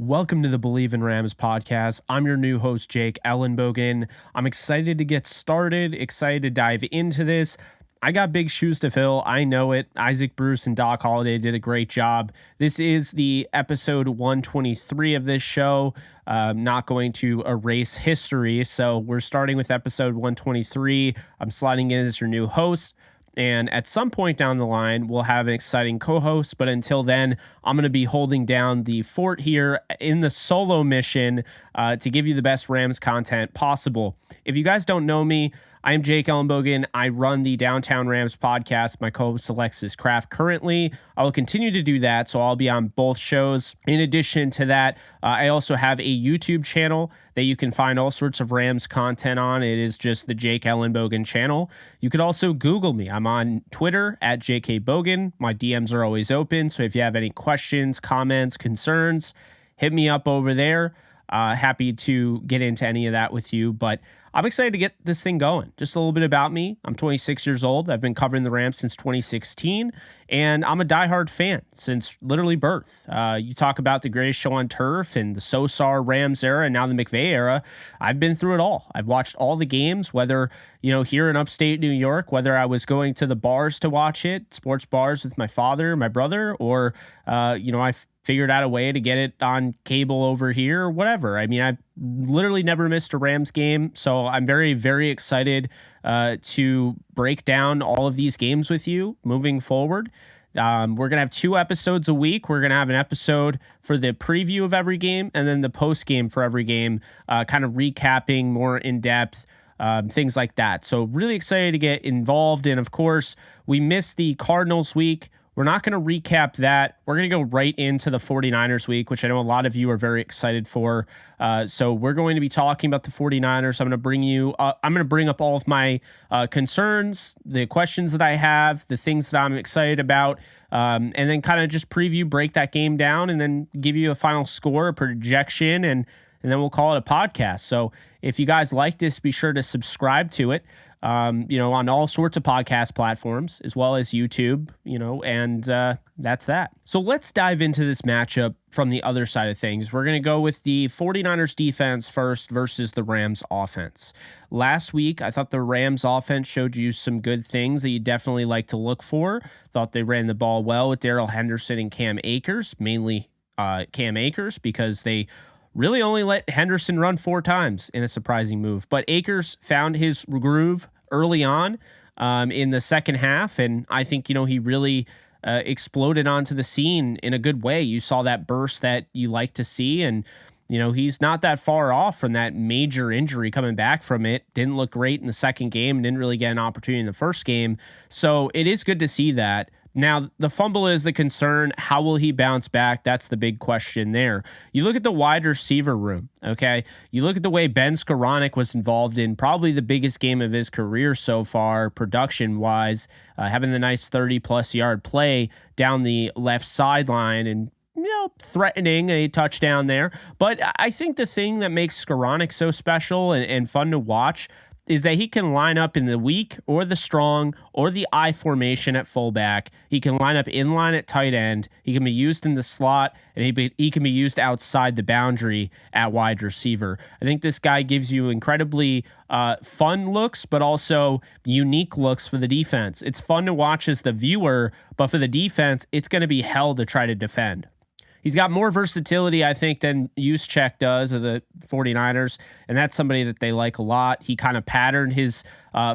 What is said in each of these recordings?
Welcome to the Bleav in Rams podcast. I'm your new host, Jake Ellenbogen. I'm excited to get started, excited to dive into this. I got big shoes to fill. I know it. Isaac Bruce and Doc Holliday did a great job. This is the episode 123 of this show. Not going to erase history. So we're starting with episode 123. I'm sliding in as your new host. And at some point down the line, we'll have an exciting co-host. But until then, I'm going to be holding down the fort here in the solo mission to give you the best Rams content possible. If you guys don't know me, I am Jake Ellenbogen. I run the Downtown Rams podcast. My co-host Alexis Kraft currently. I will continue to do that, so I'll be on both shows. In addition to that, I also have a YouTube channel that you can find all sorts of Rams content on. It is just the Jake Ellenbogen channel. You could also Google me. I'm on Twitter at JKBogan. My DMs are always open, so if you have any questions, comments, concerns, hit me up over there. Happy to get into any of that with you, but I'm excited to get this thing going. Just a little bit about me. I'm 26 years old. I've been covering the Rams since 2016, and I'm a diehard fan since literally birth. You talk about the greatest show on turf and the Sosar Rams era and now the McVay era. I've been through it all. I've watched all the games, whether, here in upstate New York, whether I was going to the bars to watch it, sports bars with my father, my brother, or, I've figured out a way to get it on cable over here or whatever. I mean, I've literally never missed a Rams game. So I'm very, very excited to break down all of these games with you moving forward. We're going to have 2 episodes a week. We're going to have an episode for the preview of every game and then the post game for every game, kind of recapping more in depth, things like that. So really excited to get involved. And of course, we missed the Cardinals week. We're not going to recap that. We're going to go right into the 49ers week, which I know a lot of you are very excited for. So we're going to be talking about the 49ers. I'm going to bring up all of my concerns, the questions that I have, the things that I'm excited about, and then kind of just break that game down, and then give you a final score, a projection, and then we'll call it a podcast. So if you guys like this, be sure to subscribe to it. On all sorts of podcast platforms, as well as YouTube, and that's that. So let's dive into this matchup from the other side of things. We're going to go with the 49ers defense first versus the Rams offense. Last week, I thought the Rams offense showed you some good things that you definitely like to look for. Thought they ran the ball well with Darrell Henderson and Cam Akers, mainly Cam Akers, because they really only let Henderson run 4 times in a surprising move. But Akers found his groove early on in the second half, and I think, he really exploded onto the scene in a good way. You saw that burst that you like to see, and, he's not that far off from that major injury coming back from it. Didn't look great in the second game, didn't really get an opportunity in the first game. So it is good to see that. Now, the fumble is the concern. How will he bounce back? That's the big question there. You look at the wide receiver room, okay? You look at the way Ben Skoranek was involved in probably the biggest game of his career so far, production-wise, having the nice 30-plus yard play down the left sideline and, threatening a touchdown there. But I think the thing that makes Skoranek so special and fun to watch is that he can line up in the weak or the strong or the I formation at fullback. He can line up in line at tight end. He can be used in the slot, and he can be used outside the boundary at wide receiver. I think this guy gives you incredibly fun looks, but also unique looks for the defense. It's fun to watch as the viewer, but for the defense, it's going to be hell to try to defend. He's got more versatility, I think, than Juszczyk does of the 49ers, and that's somebody that they like a lot. He kind of patterned his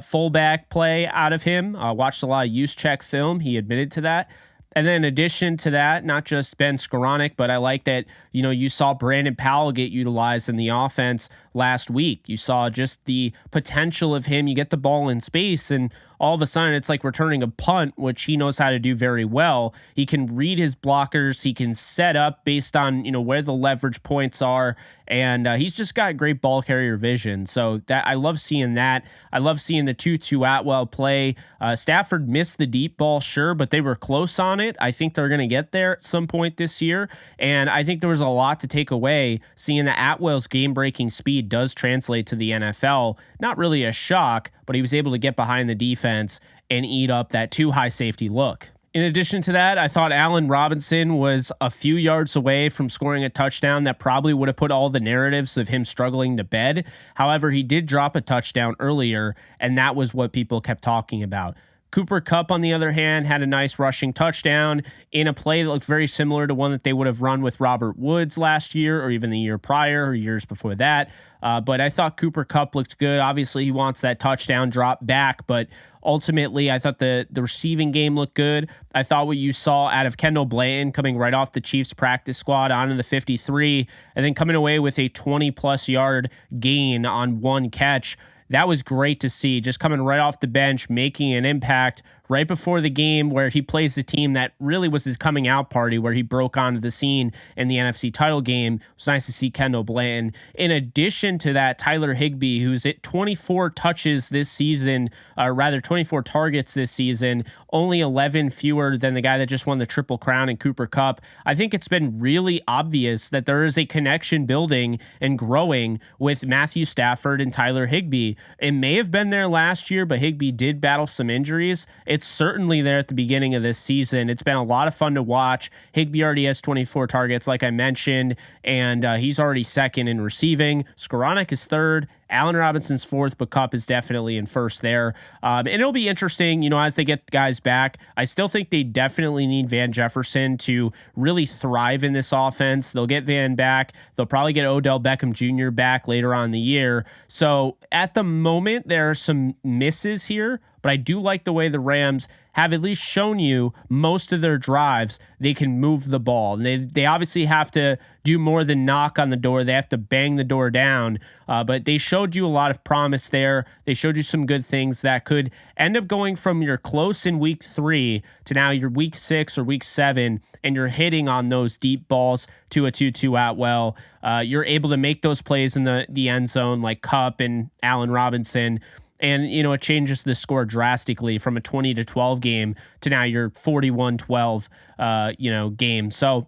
fullback play out of him. Watched a lot of Juszczyk film. He admitted to that. And then in addition to that, not just Ben Skoranek, but I like that, you saw Brandon Powell get utilized in the offense last week. You saw just the potential of him. You get the ball in space, and all of a sudden it's like returning a punt, which he knows how to do very well. He can read his blockers. He can set up based on, where the leverage points are. And he's just got great ball carrier vision. So that I love seeing that. I love seeing the Tutu Atwell play. Stafford missed the deep ball, sure, but they were close on it. I think they're going to get there at some point this year. And I think there was a lot to take away seeing that Atwell's game-breaking speed does translate to the NFL. Not really a shock, but he was able to get behind the defense and eat up that too high safety look. In addition to that, I thought Allen Robinson was a few yards away from scoring a touchdown that probably would have put all the narratives of him struggling to bed. However, he did drop a touchdown earlier, and that was what people kept talking about. Cooper Kupp, on the other hand, had a nice rushing touchdown in a play that looked very similar to one that they would have run with Robert Woods last year or even the year prior or years before that. But I thought Cooper Kupp looked good. Obviously, he wants that touchdown drop back, but ultimately, I thought the receiving game looked good. I thought what you saw out of Kendall Blanton coming right off the Chiefs practice squad onto the 53 and then coming away with a 20-plus yard gain on one catch, that was great to see, just coming right off the bench, making an impact right before the game where he plays the team that really was his coming out party, where he broke onto the scene in the NFC title game. It was nice to see Kendall Blanton. In addition to that, Tyler Higbee, who's at 24 touches this season, or rather 24 targets this season, only 11 fewer than the guy that just won the Triple Crown in Cooper Kupp. I think it's been really obvious that there is a connection building and growing with Matthew Stafford and Tyler Higbee. It may have been there last year, but Higbee did battle some injuries. It's certainly there at the beginning of this season. It's been a lot of fun to watch. Higbee already has 24 targets, like I mentioned, and he's already second in receiving. Skoranek is third. Allen Robinson's fourth, but Kupp is definitely in first there. And it'll be interesting, as they get guys back. I still think they definitely need Van Jefferson to really thrive in this offense. They'll get Van back. They'll probably get Odell Beckham Jr. back later on in the year. So at the moment, there are some misses here, but I do like the way the Rams have at least shown you most of their drives they can move the ball. And they obviously have to do more than knock on the door. They have to bang the door down. But they showed you a lot of promise there. They showed you some good things that could end up going from you're close in week 3 to now you're week 6 or week 7, and you're hitting on those deep balls to a 2-2 Atwell. You're able to make those plays in the end zone like Kupp and Allen Robinson. And, it changes the score drastically from a 20-12 game to now your 41-12, game. So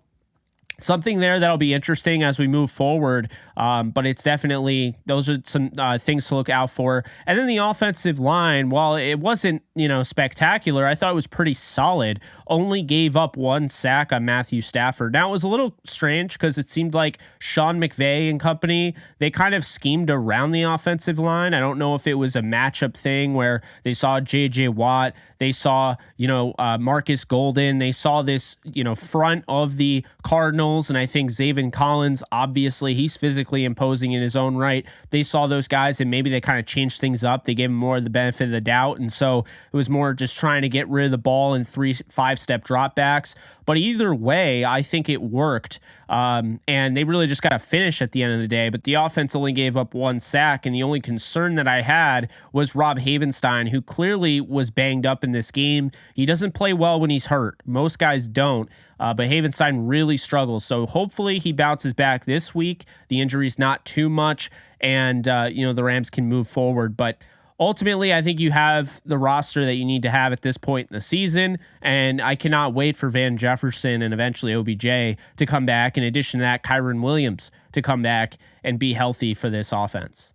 something there that'll be interesting as we move forward. But it's definitely, those are some things to look out for. And then the offensive line, while it wasn't, spectacular, I thought it was pretty solid. Only gave up 1 sack on Matthew Stafford. Now, it was a little strange because it seemed like Sean McVay and company, they kind of schemed around the offensive line. I don't know if it was a matchup thing where they saw J.J. Watt, they saw, Marcus Golden, they saw this, front of the Cardinals, and I think Zaven Collins, obviously, he's physically imposing in his own right. They saw those guys, and maybe they kind of changed things up. They gave him more of the benefit of the doubt, and so it was more just trying to get rid of the ball in 3-5-step dropbacks. But either way, I think it worked, and they really just got to finish at the end of the day. But the offense only gave up 1 sack, and the only concern that I had was Rob Havenstein, who clearly was banged up in this game. He doesn't play well when he's hurt. Most guys don't, but Havenstein really struggles. So hopefully he bounces back this week. The injury's not too much, and the Rams can move forward. But ultimately, I think you have the roster that you need to have at this point in the season, and I cannot wait for Van Jefferson and eventually OBJ to come back. In addition to that, Kyren Williams to come back and be healthy for this offense.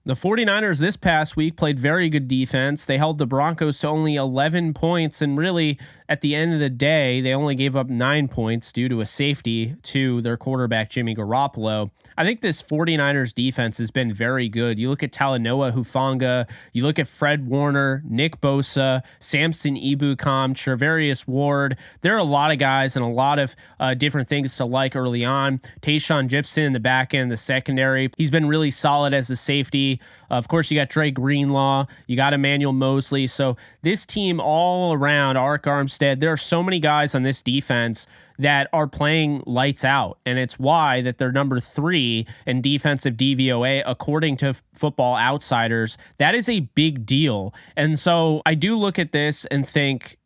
The 49ers this past week played very good defense. They held the Broncos to only 11 points, and really, at the end of the day, they only gave up 9 points due to a safety to their quarterback, Jimmy Garoppolo. I think this 49ers defense has been very good. You look at Talanoa Hufanga, you look at Fred Warner, Nick Bosa, Samson Ebukam, Trevarius Ward. There are a lot of guys and a lot of different things to like early on. Tayshaun Gibson in the back end, the secondary. He's been really solid as a safety. Of course, you got Trey Greenlaw, you got Emmanuel Mosley. So this team all around, Arik Armstead, there are so many guys on this defense that are playing lights out. And it's why that they're number 3 in defensive DVOA, according to Football Outsiders. That is a big deal. And so I do look at this and think,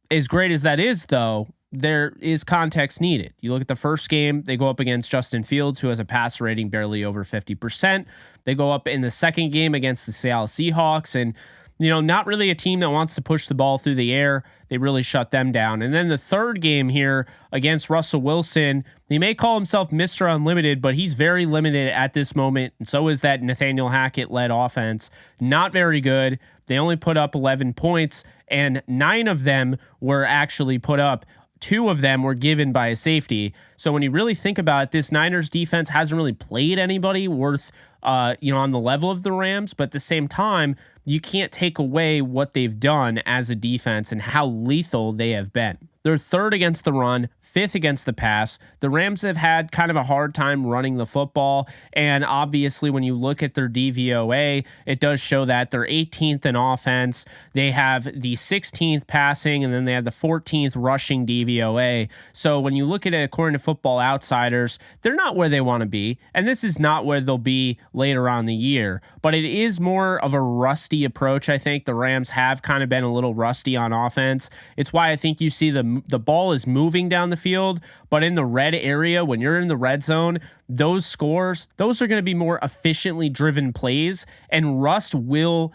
as great as that is, though, there is context needed. You look at the first game, they go up against Justin Fields, who has a passer rating barely over 50%. They go up in the second game against the Seattle Seahawks, and not really a team that wants to push the ball through the air. They really shut them down. And then the third game here against Russell Wilson, he may call himself Mr. Unlimited, but he's very limited at this moment, and so is that Nathaniel Hackett-led offense. Not very good. They only put up 11 points, and 9 of them were actually put up. 2 of them were given by a safety. So when you really think about it, this Niners defense hasn't really played anybody worth, on the level of the Rams. But at the same time, you can't take away what they've done as a defense and how lethal they have been. They're 3rd against the run, 5th against the pass. The Rams have had kind of a hard time running the football. And obviously, when you look at their DVOA, it does show that they're 18th in offense. They have the 16th passing, and then they have the 14th rushing DVOA. So when you look at it according to Football Outsiders, they're not where they want to be. And this is not where they'll be later on the year. But it is more of a rusty approach. I think the Rams have kind of been a little rusty on offense. It's why I think you see the ball is moving down the field, but in the red area, when you're in the red zone, those scores, those are going to be more efficiently driven plays, and rust will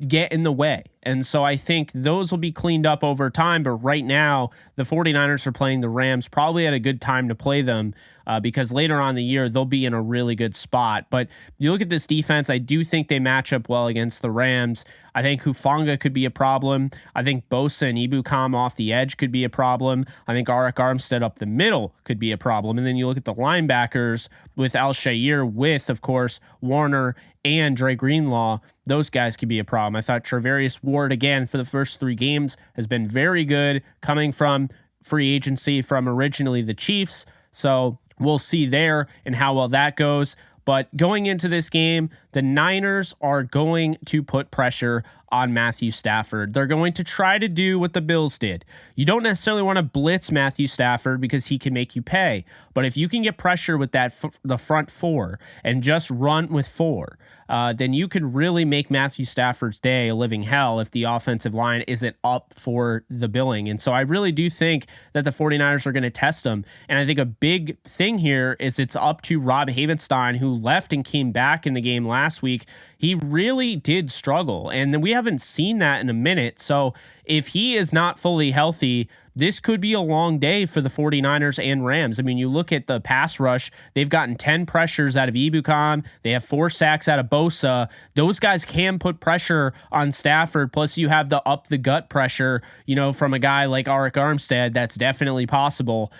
get in the way. And so I think those will be cleaned up over time. But right now, the 49ers are playing the Rams probably at a good time to play them because later on in the year, they'll be in a really good spot. But you look at this defense, I do think they match up well against the Rams. I think Hufanga could be a problem. I think Bosa and Ebukam off the edge could be a problem. I think Arik Armstead up the middle could be a problem. And then you look at the linebackers with Al-Shaair with, of course, Warner and Dre Greenlaw. Those guys could be a problem. I thought Travarius Ward, again, for the first 3 games, has been very good, coming from free agency from originally the Chiefs. So we'll see there and how well that goes. But going into this game, the Niners are going to put pressure on Matthew Stafford. They're going to try to do what the Bills did. You don't necessarily want to blitz Matthew Stafford because he can make you pay. But if you can get pressure with the front 4 and just run with 4, then you could really make Matthew Stafford's day a living hell if the offensive line isn't up for the billing. And so I really do think that the 49ers are going to test them. And I think a big thing here is it's up to Rob Havenstein, who left and came back in the game last week. He really did struggle, and we haven't seen that in a minute. So if he is not fully healthy, this could be a long day for the 49ers and Rams. I mean, you look at the pass rush, they've gotten 10 pressures out of Ebukam. They have 4 sacks out of Bosa. Those guys can put pressure on Stafford. Plus you have the up the gut pressure, from a guy like Arik Armstead. That's definitely possible.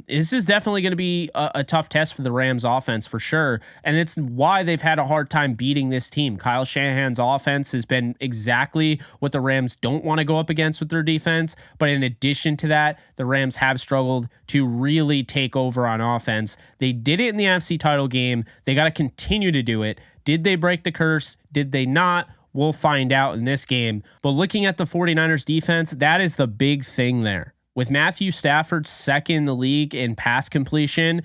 This is definitely going to be a tough test for the Rams offense for sure. And it's why they've had a hard time beating this team. Kyle Shanahan's offense has been exactly what the Rams don't want to go up against with their defense. But in addition to that, the Rams have struggled to really take over on offense. They did it in the NFC title game. They got to continue to do it. Did they break the curse? Did they not? We'll find out in this game. But looking at the 49ers defense, that is the big thing there. With Matthew Stafford second in the league in pass completion,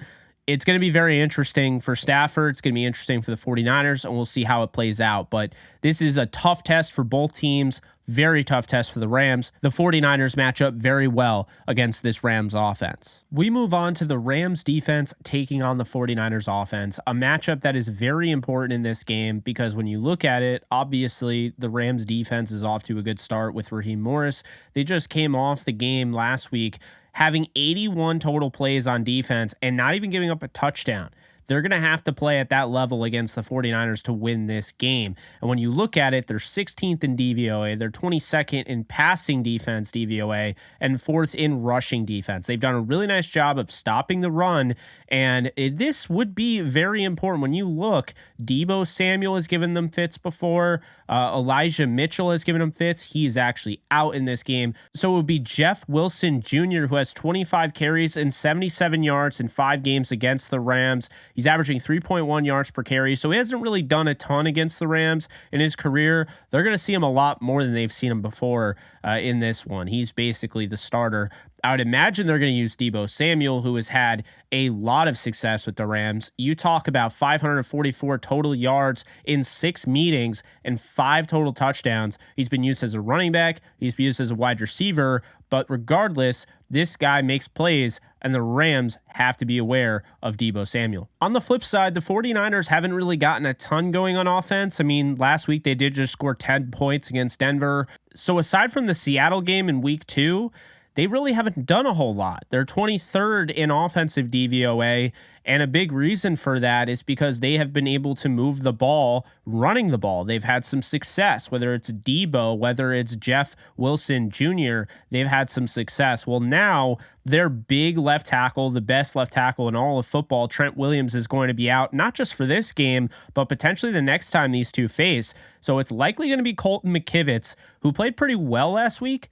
it's going to be very interesting for Stafford. It's going to be interesting for the 49ers, and we'll see how it plays out. But this is a tough test for both teams. Very tough test for the Rams. The 49ers match up very well against this Rams offense. We move on to the Rams defense taking on the 49ers offense, a matchup that is very important in this game because when you look at it, obviously the Rams defense is off to a good start with Raheem Morris. They just came off the game last week having 81 total plays on defense and not even giving up a touchdown. They're going to have to play at that level against the 49ers to win this game. And when you look at it, they're 16th in DVOA, they're 22nd in passing defense DVOA, and 4th in rushing defense. They've done a really nice job of stopping the run, and this would be very important. When you look, Deebo Samuel has given them fits before. Elijah Mitchell has given them fits. He's actually out in this game. So it would be Jeff Wilson Jr., who has 25 carries and 77 yards in 5 games against the Rams. He's averaging 3.1 yards per carry, so he hasn't really done a ton against the Rams in his career. They're going to see him a lot more than they've seen him before in this one. He's basically the starter. I would imagine they're going to use Deebo Samuel, who has had a lot of success with the Rams. You talk about 544 total yards in 6 meetings and 5 total touchdowns. He's been used as a running back. He's been used as a wide receiver. But regardless, this guy makes plays, and the Rams have to be aware of Deebo Samuel. On the flip side, the 49ers haven't really gotten a ton going on offense. I mean, last week they did just score 10 points against Denver. So aside from the Seattle game in week 2, they really haven't done a whole lot. They're 23rd in offensive DVOA, and a big reason for that is because they have been able to move the ball, running the ball. They've had some success, whether it's Deebo, whether it's Jeff Wilson Jr., they've had some success. Well, now their big left tackle, the best left tackle in all of football, Trent Williams, is going to be out, not just for this game, but potentially the next time these two face. So it's likely going to be Colton McKivitz, who played pretty well last week.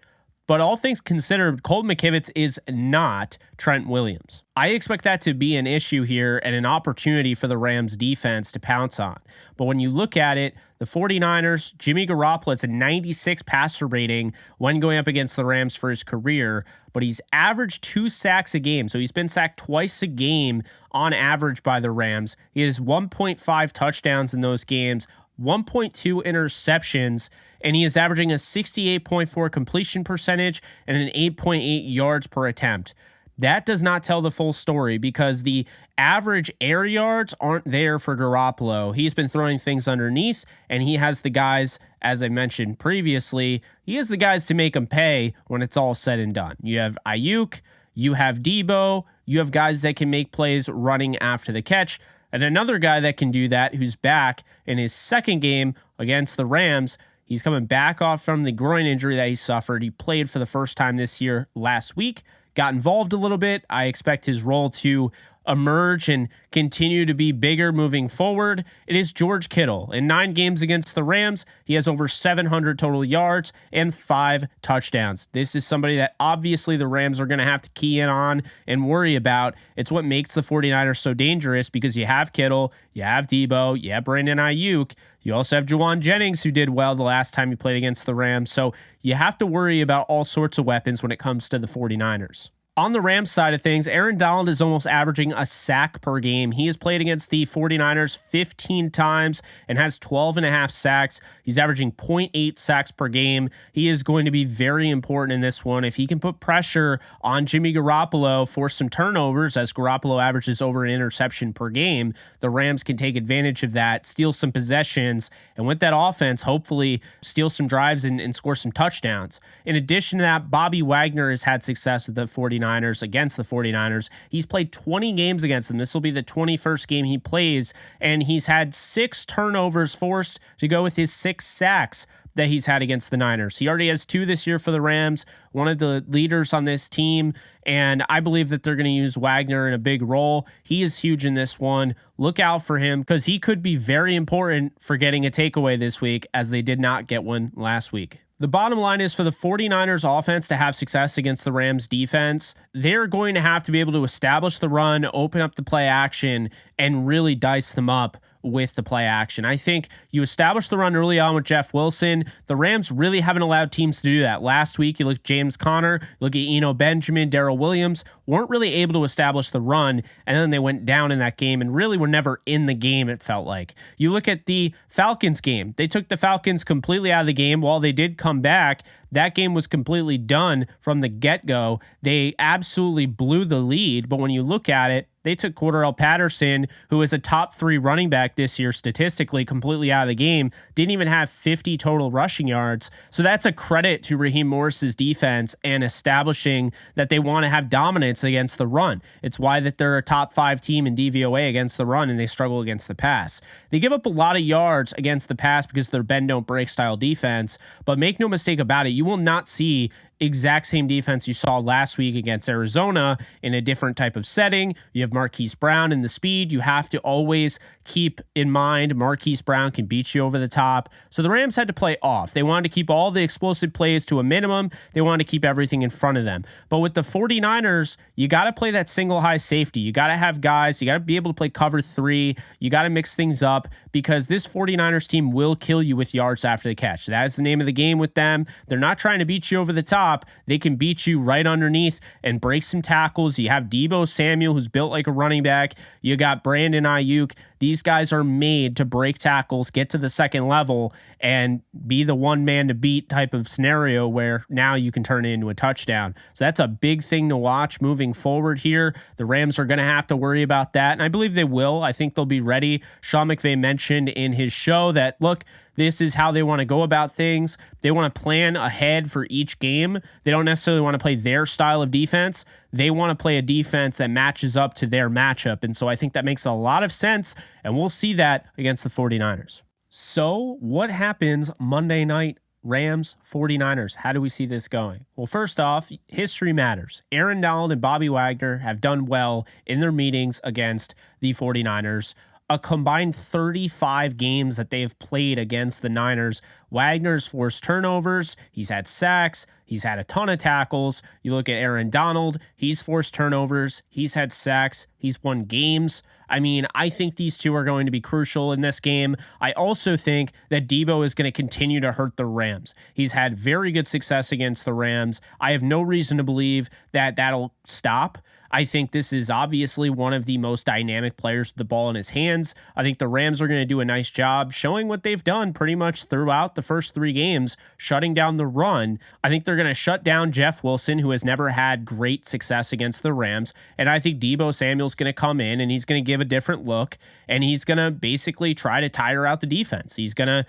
But all things considered, Colton McKivitz is not Trent Williams. I expect that to be an issue here and an opportunity for the Rams defense to pounce on. But when you look at it, the 49ers, Jimmy Garoppolo, it's a 96 passer rating when going up against the Rams for his career, but he's averaged 2 sacks a game. So he's been sacked twice a game on average by the Rams. He has 1.5 touchdowns in those games, 1.2 interceptions, and he is averaging a 68.4 completion percentage and an 8.8 yards per attempt. That does not tell the full story because the average air yards aren't there for Garoppolo. He's been throwing things underneath, and he has the guys, as I mentioned previously, he has the guys to make him pay when it's all said and done. You have Ayuk, you have Deebo, you have guys that can make plays running after the catch, and another guy that can do that who's back in his second game against the Rams. He's coming back off from the groin injury that he suffered. He played for the first time this year last week, got involved a little bit. I expect his role to emerge and continue to be bigger moving forward. It is George Kittle. In 9 games against the Rams, he has over 700 total yards and 5 touchdowns. This is somebody that obviously the Rams are going to have to key in on and worry about. It's what makes the 49ers so dangerous because you have Kittle, you have Deebo, you have Brandon Ayuk, you also have Juwan Jennings, who did well the last time he played against the Rams. So you have to worry about all sorts of weapons when it comes to the 49ers. On the Rams side of things, Aaron Donald is almost averaging a sack per game. He has played against the 49ers 15 times and has 12.5 sacks. He's averaging 0.8 sacks per game. He is going to be very important in this one. If he can put pressure on Jimmy Garoppolo, force some turnovers, as Garoppolo averages over an interception per game, the Rams can take advantage of that, steal some possessions, and with that offense, hopefully steal some drives and score some touchdowns. In addition to that, Bobby Wagner has had success with the 49ers against the 49ers. He's played 20 games against them. This will be the 21st game he plays, and he's had 6 turnovers forced to go with his 6 sacks that he's had against the Niners. He already has 2 this year for the Rams, one of the leaders on this team, and I believe that they're going to use Wagner in a big role. He is huge in this one. Look out for him because he could be very important for getting a takeaway this week, as they did not get one last week. The bottom line is for the 49ers offense to have success against the Rams defense, they're going to have to be able to establish the run, open up the play action, and really dice them up with the play action. I think you establish the run early on with Jeff Wilson. The Rams really haven't allowed teams to do that. Last week, you look at James Conner, look at Eno Benjamin, Darrell Williams, weren't really able to establish the run, and then they went down in that game and really were never in the game, it felt like. You look at the Falcons game. They took the Falcons completely out of the game. While they did come back, that game was completely done from the get-go. They absolutely blew the lead, but when you look at it, they took Cordarrelle Patterson, who is a top 3 running back this year statistically, completely out of the game, didn't even have 50 total rushing yards. So that's a credit to Raheem Morris's defense and establishing that they want to have dominance against the run. It's why that they're a top 5 team in DVOA against the run, and they struggle against the pass. They give up a lot of yards against the pass because of their bend don't break style defense, but make no mistake about it, you will not see exact same defense you saw last week against Arizona in a different type of setting. You have Marquise Brown and the speed. You have to always keep in mind Marquise Brown can beat you over the top. So the Rams had to play off. They wanted to keep all the explosive plays to a minimum. They wanted to keep everything in front of them. But with the 49ers, you got to play that single high safety. You got to have guys. You got to be able to play cover 3. You got to mix things up because this 49ers team will kill you with yards after the catch. That is the name of the game with them. They're not trying to beat you over the top. They can beat you right underneath and break some tackles. You have Deebo Samuel, who's built like a running back. You got Brandon Ayuk. These guys are made to break tackles, get to the second level, and be the one man to beat type of scenario where now you can turn it into a touchdown. So that's a big thing to watch moving forward here. The Rams are going to have to worry about that, and I believe they will. I think they'll be ready. Sean McVay mentioned in his show that, look, this is how they want to go about things. They want to plan ahead for each game. They don't necessarily want to play their style of defense. They want to play a defense that matches up to their matchup. And so I think that makes a lot of sense, and we'll see that against the 49ers. So what happens Monday night? Rams, 49ers. How do we see this going? Well, first off, history matters. Aaron Donald and Bobby Wagner have done well in their meetings against the 49ers. A combined 35 games that they have played against the Niners. Wagner's forced turnovers. He's had sacks. He's had a ton of tackles. You look at Aaron Donald. He's forced turnovers. He's had sacks. He's won games. I mean, I think these two are going to be crucial in this game. I also think that Deebo is going to continue to hurt the Rams. He's had very good success against the Rams. I have no reason to believe that that'll stop. I think this is obviously one of the most dynamic players with the ball in his hands. I think the Rams are going to do a nice job showing what they've done pretty much throughout the first 3 games, shutting down the run. I think they're going to shut down Jeff Wilson, who has never had great success against the Rams. And I think Deebo Samuel's going to come in and he's going to give a different look, and he's going to basically try to tire out the defense. He's going to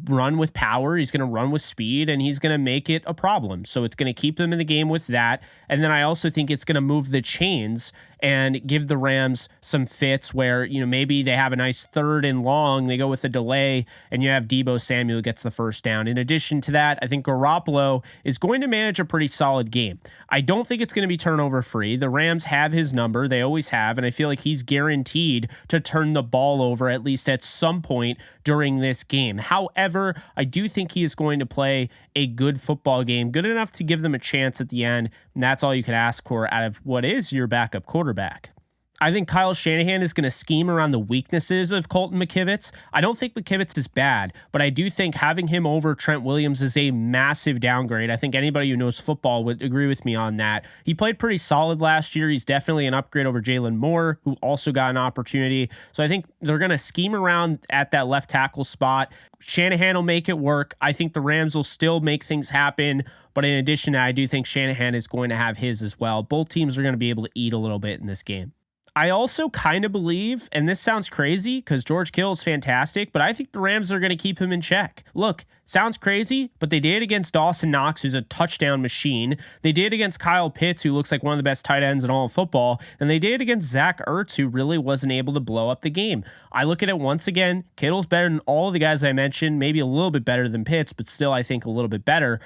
run with power, he's going to run with speed, and he's going to make it a problem. So it's going to keep them in the game with that. And then I also think it's going to move the chains and give the Rams some fits where, maybe they have a nice 3rd and long, they go with a delay, and you have Deebo Samuel gets the first down. In addition to that, I think Garoppolo is going to manage a pretty solid game. I don't think it's going to be turnover free. The Rams have his number. They always have, and I feel like he's guaranteed to turn the ball over at least at some point during this game. However, I do think he is going to play a good football game, good enough to give them a chance at the end, and that's all you can ask for out of what is your backup quarterback. I think Kyle Shanahan is going to scheme around the weaknesses of Colton McKivitz. I don't think McKivitz is bad, but I do think having him over Trent Williams is a massive downgrade. I think anybody who knows football would agree with me on that. He played pretty solid last year. He's definitely an upgrade over Jalen Moore, who also got an opportunity. So I think they're going to scheme around at that left tackle spot. Shanahan will make it work. I think the Rams will still make things happen. But in addition to that, I do think Shanahan is going to have his as well. Both teams are going to be able to eat a little bit in this game. I also kind of believe, and this sounds crazy because George Kittle is fantastic, but I think the Rams are going to keep him in check. Look, sounds crazy, but they did against Dawson Knox, who's a touchdown machine. They did against Kyle Pitts, who looks like one of the best tight ends in all of football. And they did against Zach Ertz, who really wasn't able to blow up the game. I look at it once again, Kittle's better than all of the guys I mentioned, maybe a little bit better than Pitts, but still I think a little bit better.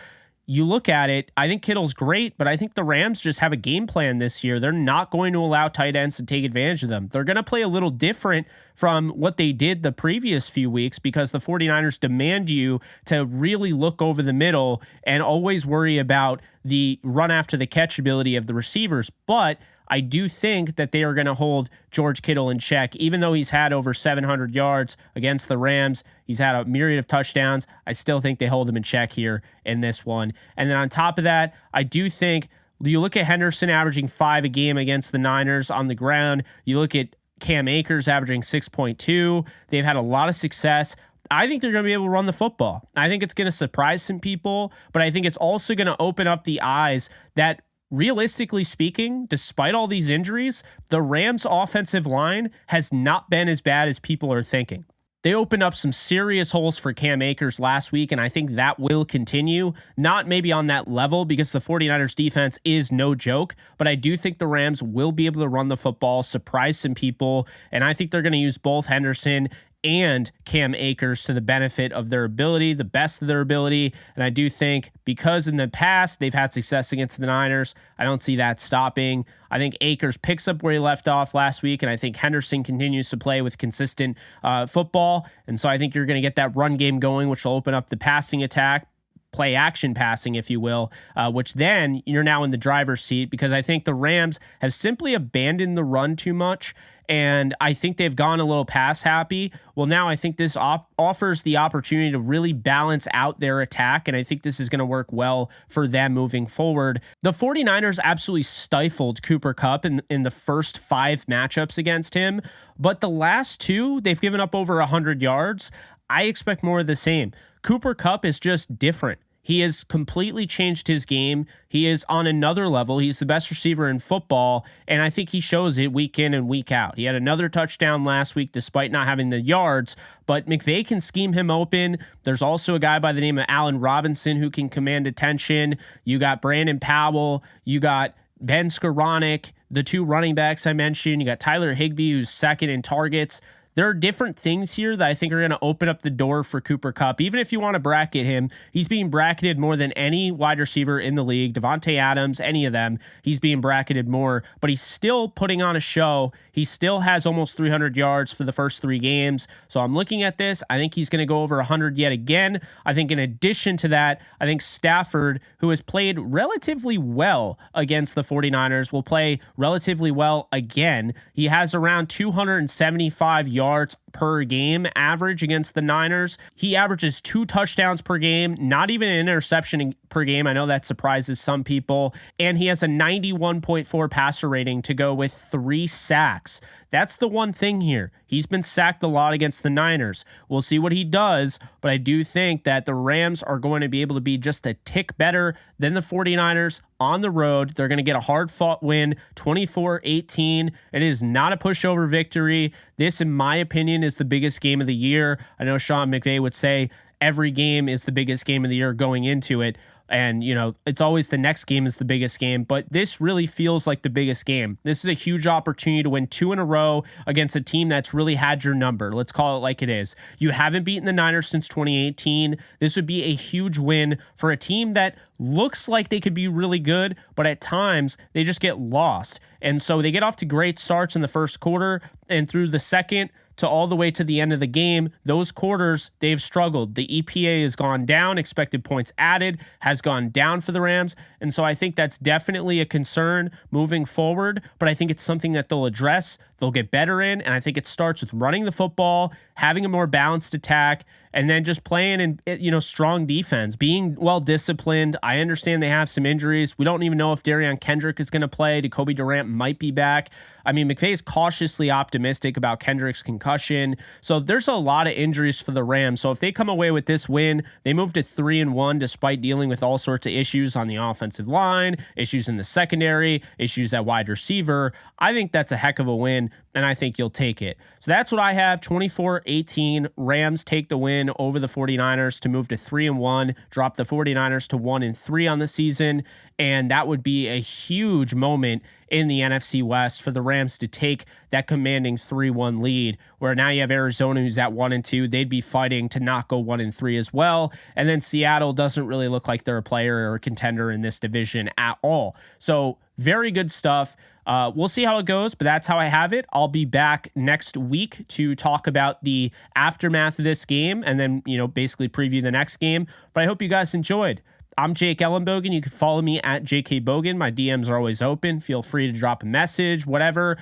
You look at it, I think Kittle's great, but I think the Rams just have a game plan this year. They're not going to allow tight ends to take advantage of them. They're going to play a little different from what they did the previous few weeks because the 49ers demand you to really look over the middle and always worry about the run after the catch ability of the receivers. But I do think that they are going to hold George Kittle in check, even though he's had over 700 yards against the Rams. He's had a myriad of touchdowns. I still think they hold him in check here in this one. And then on top of that, I do think you look at Henderson averaging 5 a game against the Niners on the ground. You look at Cam Akers averaging 6.2. They've had a lot of success. I think they're going to be able to run the football. I think it's going to surprise some people, but I think it's also going to open up the eyes that realistically speaking, despite all these injuries, the Rams' offensive line has not been as bad as people are thinking. They opened up some serious holes for Cam Akers last week, and I think that will continue. Not maybe on that level because the 49ers defense is no joke, but I do think the Rams will be able to run the football, surprise some people, and I think they're going to use both Henderson and Cam Akers to the benefit of their ability, the best of their ability. And I do think because in the past they've had success against the Niners, I don't see that stopping. I think Akers picks up where he left off last week, and I think Henderson continues to play with consistent football. And so I think you're going to get that run game going, which will open up the passing attack, play action passing, if you will, which then you're now in the driver's seat because I think the Rams have simply abandoned the run too much. And I think they've gone a little pass happy. Well, now I think this offers the opportunity to really balance out their attack. And I think this is going to work well for them moving forward. The 49ers absolutely stifled Cooper Kupp in the first 5 matchups against him. But the last 2, they've given up over 100 yards. I expect more of the same. Cooper Kupp is just different. He has completely changed his game. He is on another level. He's the best receiver in football, and I think he shows it week in and week out. He had another touchdown last week despite not having the yards, but McVay can scheme him open. There's also a guy by the name of Allen Robinson who can command attention. You got Brandon Powell. You got Ben Skoranek, the 2 running backs I mentioned. You got Tyler Higbee, who's second in targets. There are different things here that I think are going to open up the door for Cooper Kupp. Even if you want to bracket him, he's being bracketed more than any wide receiver in the league. Devontae Adams, any of them, he's being bracketed more. But he's still putting on a show. He still has almost 300 yards for the first 3 games. So I'm looking at this. I think he's going to go over 100 yet again. I think in addition to that, I think Stafford, who has played relatively well against the 49ers, will play relatively well again. He has around 275 yards per game average against the Niners. He averages 2 touchdowns per game, not even an interception per game. I know that surprises some people. And he has a 91.4 passer rating to go with 3 sacks. That's the one thing here. He's been sacked a lot against the Niners. We'll see what he does, but I do think that the Rams are going to be able to be just a tick better than the 49ers on the road. They're going to get a hard-fought win, 24-18. It is not a pushover victory. This, in my opinion, is the biggest game of the year. I know Sean McVay would say every game is the biggest game of the year going into it. And, you know, it's always the next game is the biggest game, but this really feels like the biggest game. This is a huge opportunity to win 2 in a row against a team that's really had your number. Let's call it like it is. You haven't beaten the Niners since 2018. This would be a huge win for a team that looks like they could be really good, but at times they just get lost. And so they get off to great starts in the first quarter, and through the second to all the way to the end of the game, those quarters, they've struggled. The EPA has gone down. Expected points added has gone down for the Rams. And so I think that's definitely a concern moving forward, but I think it's something that they'll address, they'll get better in, and I think it starts with running the football, having a more balanced attack, and then just playing in, you know, strong defense, being well disciplined. I understand they have some injuries. We don't even know if Darian Kendrick is going to play. Jacoby Durant might be back. I mean, McVay is cautiously optimistic about Kendrick's concussion. So there's a lot of injuries for the Rams. So if they come away with this win, they move to 3-1 despite dealing with all sorts of issues on the offensive line, issues in the secondary, issues at wide receiver. I think that's a heck of a win, and I think you'll take it. So that's what I have, 24-18. Rams take the win over the 49ers to move to 3-1, drop the 49ers to 1-3 on the season, and that would be a huge moment in the NFC West for the Rams to take that commanding 3-1 lead, where now you have Arizona who's at 1-2. They'd be fighting to not go 1-3 as well. And then Seattle doesn't really look like they're a player or a contender in this division at all. So very good stuff. We'll see how it goes, but that's how I have it. I'll be back next week to talk about the aftermath of this game and then, you know, basically preview the next game. But I hope you guys enjoyed. I'm Jake Ellenbogen. You can follow me at JKBogen. My DMs are always open. Feel free to drop a message, whatever.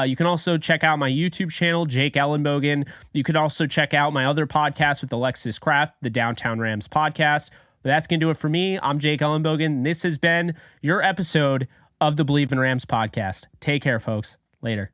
You can also check out my YouTube channel, Jake Ellenbogen. You can also check out my other podcast with Alexis Kraft, the Downtown Rams podcast. But that's going to do it for me. I'm Jake Ellenbogen. This has been your episode of the Bleav in Rams podcast. Take care, folks. Later.